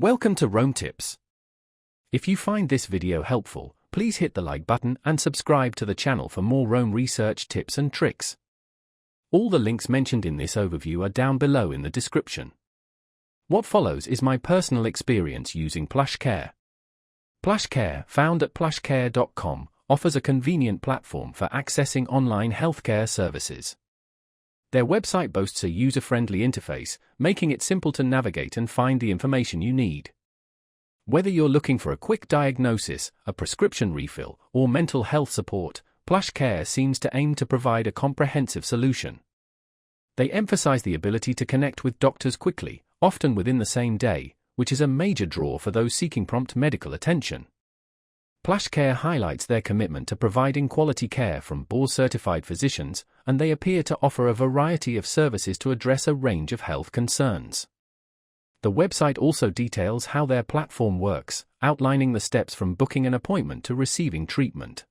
Welcome to Rome Tips. If you find this video helpful, please hit the like button and subscribe to the channel for more Rome research tips and tricks. All the links mentioned in this overview are down below in the description. What follows is my personal experience using PlushCare. PlushCare, found at plushcare.com, offers a convenient platform for accessing online healthcare services. Their website boasts a user-friendly interface, making it simple to navigate and find the information you need. Whether you're looking for a quick diagnosis, a prescription refill, or mental health support, PlushCare seems to aim to provide a comprehensive solution. They emphasize the ability to connect with doctors quickly, often within the same day, which is a major draw for those seeking prompt medical attention. PlushCare highlights their commitment to providing quality care from board-certified physicians, and they appear to offer a variety of services to address a range of health concerns. The website also details how their platform works, outlining the steps from booking an appointment to receiving treatment.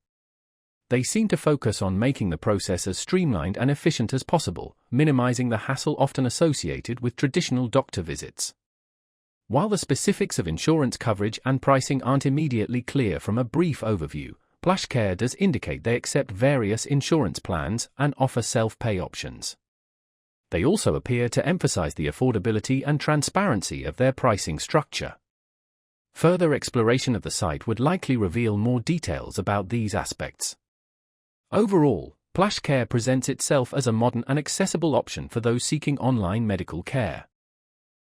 They seem to focus on making the process as streamlined and efficient as possible, minimizing the hassle often associated with traditional doctor visits. While the specifics of insurance coverage and pricing aren't immediately clear from a brief overview, PlushCare does indicate they accept various insurance plans and offer self-pay options. They also appear to emphasize the affordability and transparency of their pricing structure. Further exploration of the site would likely reveal more details about these aspects. Overall, PlushCare presents itself as a modern and accessible option for those seeking online medical care.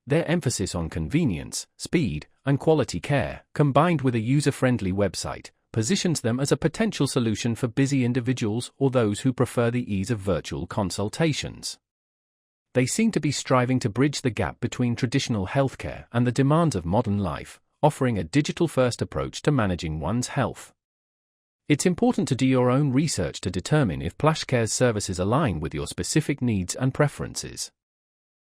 Their emphasis on convenience, speed, and quality care, combined with a user-friendly website, positions them as a potential solution for busy individuals or those who prefer the ease of virtual consultations. They seem to be striving to bridge the gap between traditional healthcare and the demands of modern life, offering a digital-first approach to managing one's health. It's important to do your own research to determine if PlushCare's services align with your specific needs and preferences.